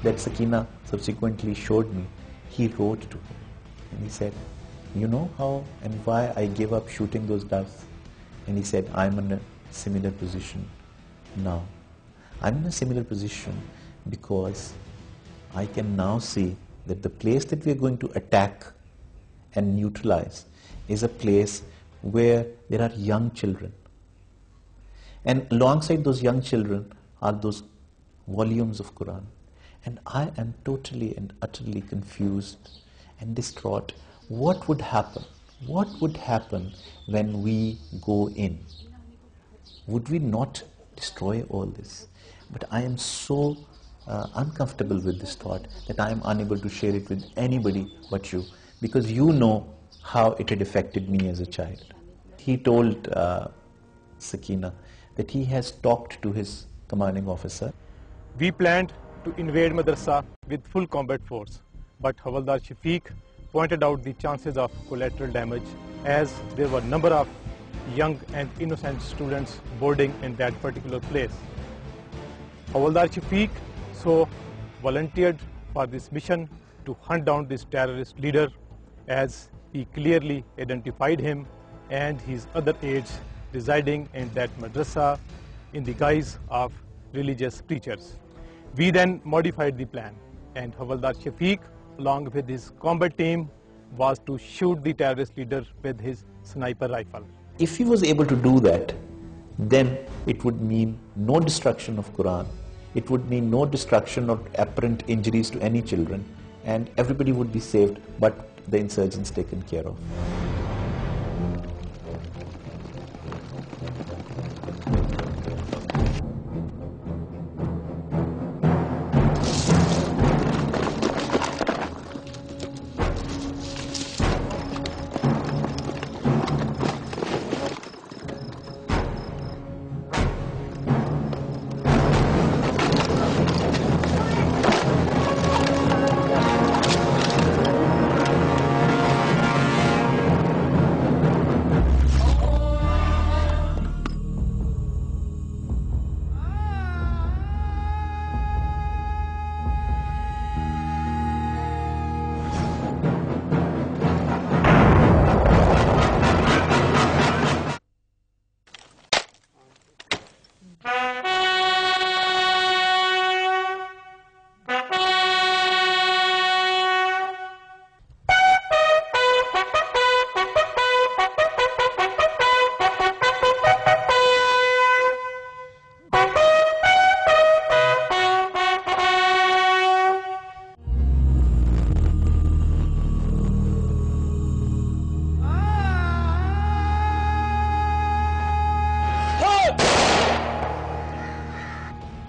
that Sakina subsequently showed me, he wrote to her and he said, you know how and why I gave up shooting those doves? And he said, I'm in a similar position now. I'm in a similar position because I can now see that the place that we are going to attack and neutralize is a place where there are young children. And alongside those young children are those volumes of Quran. And I am totally and utterly confused and distraught. What would happen? What would happen when we go in? Would we not destroy all this? But I am so uncomfortable with this thought that I am unable to share it with anybody but you, because you know how it had affected me as a child. He told Sakina that he has talked to his commanding officer. We planned to invade madrasa with full combat force, but Havaldar Shafiq pointed out the chances of collateral damage as there were a number of young and innocent students boarding in that particular place. Havaldar Shafiq so volunteered for this mission to hunt down this terrorist leader, as he clearly identified him and his other aides residing in that madrasa in the guise of religious preachers. We then modified the plan, and Havaldar Shafiq, along with his combat team, was to shoot the terrorist leader with his sniper rifle. If he was able to do that, then it would mean no destruction of Quran, it would mean no destruction or apparent injuries to any children, and everybody would be saved, but the insurgents taken care of.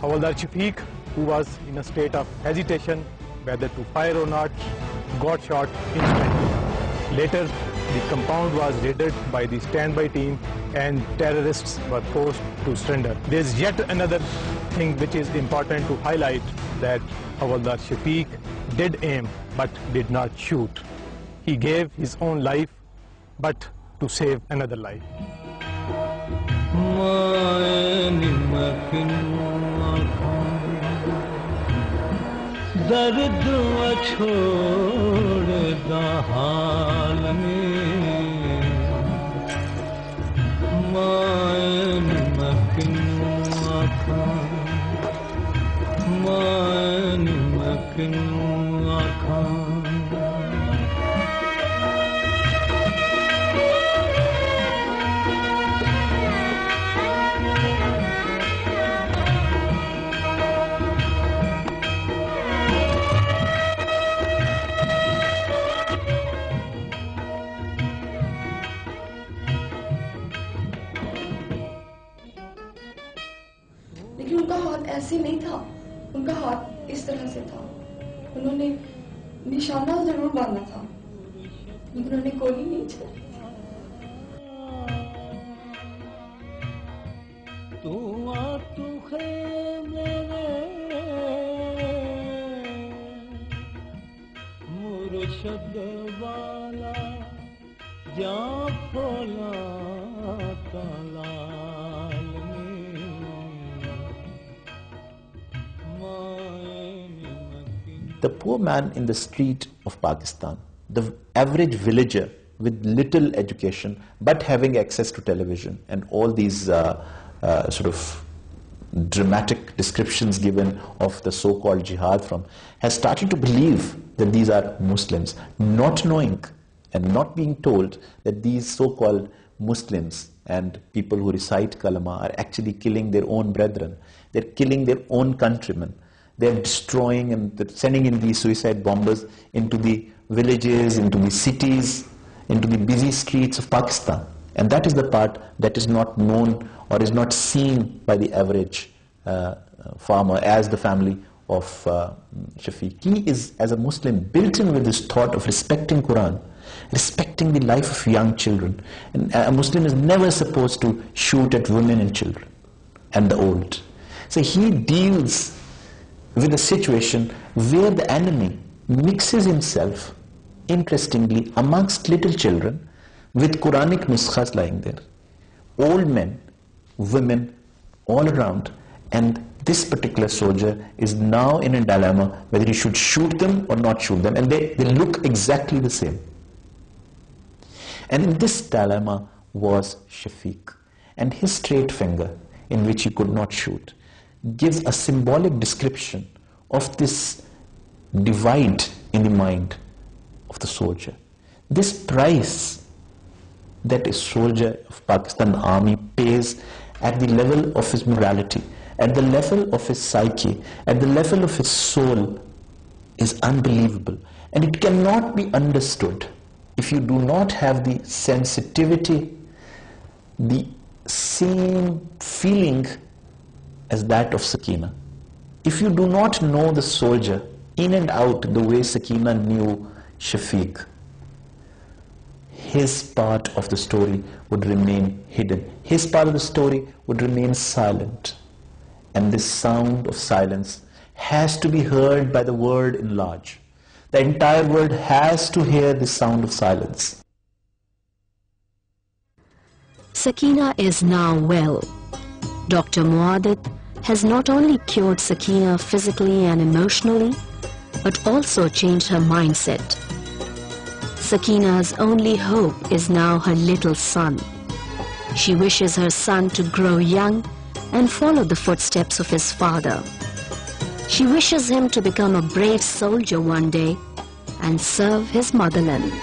Havaldar Shafiq, who was in a state of hesitation whether to fire or not, got shot instantly. Later, the compound was raided by the standby team and terrorists were forced to surrender. There's yet another thing which is important to highlight, that Havaldar Shafiq did aim but did not shoot. He gave his own life but to save another life. दर्द छोड़ हाल में मान मकनू आखा मान मकनू आखा लेकिन उनका हाथ ऐसे नहीं था, उनका हाथ इस तरह से था। उन्होंने निशाना जरूर बांधा था, लेकिन उन्होंने गोली नहीं चलाई। तू मेरे मुर्शद वाला जा फोला तलाल में मायने The poor man in the street of Pakistan, the average villager with little education but having access to television and all these sort of dramatic descriptions given of the so-called jihad from, has started to believe that these are Muslims, not knowing and not being told that these so-called Muslims and people who recite kalama are actually killing their own brethren. They're killing their own countrymen. They're destroying and they're sending in these suicide bombers into the villages, into the cities, into the busy streets of Pakistan. And that is the part that is not known or is not seen by the average farmer as the family of Shafiq. He is, as a Muslim, built in with this thought of respecting Quran, respecting the life of young children. And a Muslim is never supposed to shoot at women and children and the old. So he deals with a situation where the enemy mixes himself, interestingly, amongst little children with Quranic nuskhas lying there. Old men, women, all around. And this particular soldier is now in a dilemma whether he should shoot them or not shoot them. And they look exactly the same. And in this dilemma was Shafiq. And his straight finger, in which he could not shoot, gives a symbolic description of this divide in the mind of the soldier. This price that a soldier of Pakistan army pays at the level of his morality, at the level of his psyche, at the level of his soul is unbelievable. And it cannot be understood if you do not have the sensitivity, the same feeling as that of Sakina. If you do not know the soldier in and out the way Sakina knew Shafiq, his part of the story would remain hidden. His part of the story would remain silent. And this sound of silence has to be heard by the world in large. The entire world has to hear the sound of silence. Sakina is now well. Dr. Muadid has not only cured Sakina physically and emotionally, but also changed her mindset. Sakina's only hope is now her little son. She wishes her son to grow young and follow the footsteps of his father. She wishes him to become a brave soldier one day and serve his motherland.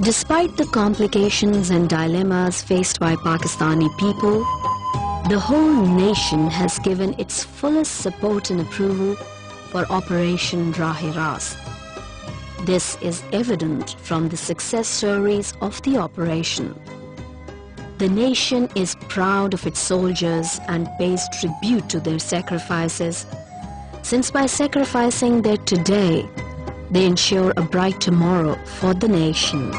Despite the complications and dilemmas faced by Pakistani people, the whole nation has given its fullest support and approval for Operation Rahe-Rast. This is evident from the success stories of the operation. The nation is proud of its soldiers and pays tribute to their sacrifices, since by sacrificing their today, they ensure a bright tomorrow for the nation.